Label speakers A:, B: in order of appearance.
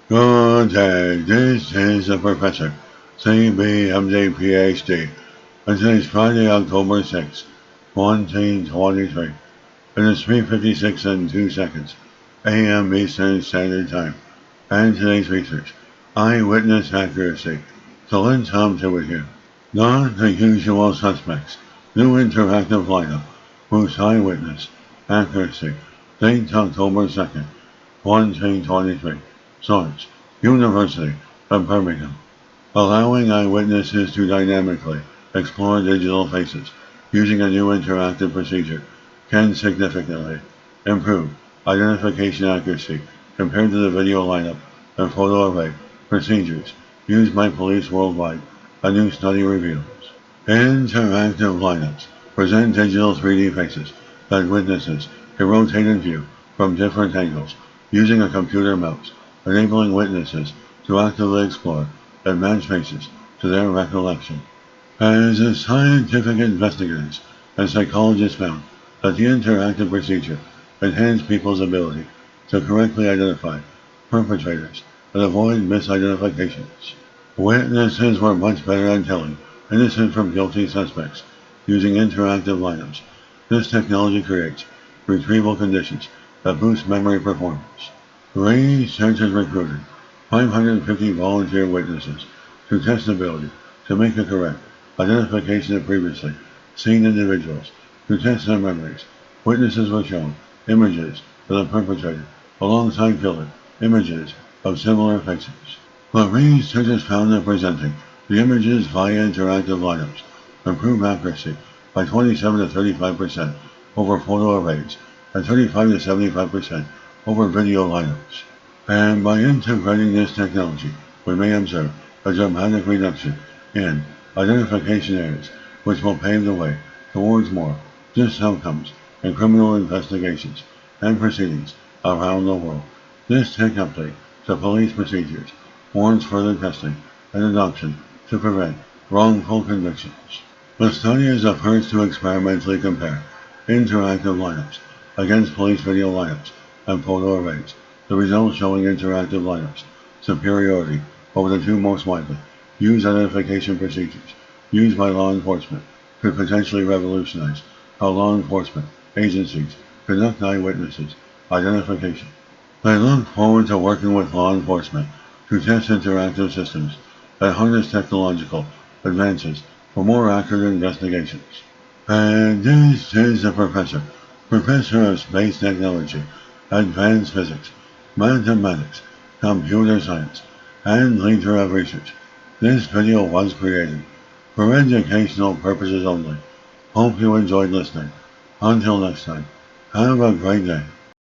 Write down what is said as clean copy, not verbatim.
A: Good day, this is the Professor, CBMD PhD, and today's Friday, October 6, 2023. It is 3:56 and 2 seconds, AM Eastern Standard Time, and today's research, eyewitness accuracy. So let's hop to it here. Not the usual suspects, new interactive lineup, boosts eyewitness accuracy, date October 2nd, 2023. Source: University of Birmingham. Allowing eyewitnesses to dynamically explore digital faces using a new interactive procedure can significantly improve identification accuracy compared to the video lineup and photo array procedures used by police worldwide, a new study reveals. Interactive lineups present digital 3D faces that witnesses can rotate and view from different angles using a computer mouse, enabling witnesses to actively explore and match faces to their recollection. As the scientific investigators and psychologists found that the interactive procedure enhanced people's ability to correctly identify perpetrators and avoid misidentifications. Witnesses were much better at telling innocent from guilty suspects using interactive lineups. This technology creates retrieval conditions that boost memory performance. Researchers recruited 550 volunteer witnesses to test ability to make a correct identification of previously seen individuals. To test their memories, witnesses were shown images of the perpetrator alongside filler images of similar faces. But researchers found that presenting the images via interactive lineups improved accuracy by 27 to 35% over photo arrays and 35 to 75% over video lineups. And by integrating this technology, we may observe a dramatic reduction in identification errors, which will pave the way towards more just outcomes in criminal investigations and proceedings around the world. This tech update to police procedures warrants further testing and adoption to prevent wrongful convictions. The study is the first to experimentally compare interactive lineups against police video lineups and photo arrays, the results showing interactive lineups superiority over the two most widely used identification procedures used by law enforcement could potentially revolutionize how law enforcement agencies conduct eyewitnesses identification. They look forward to working with law enforcement to test interactive systems that harness technological advances for more accurate investigations. And this is the Professor of Space Technology, Advanced Physics, Mathematics, Computer Science, and Leader of Research. This video was created for educational purposes only. Hope you enjoyed listening. Until next time, have a great day.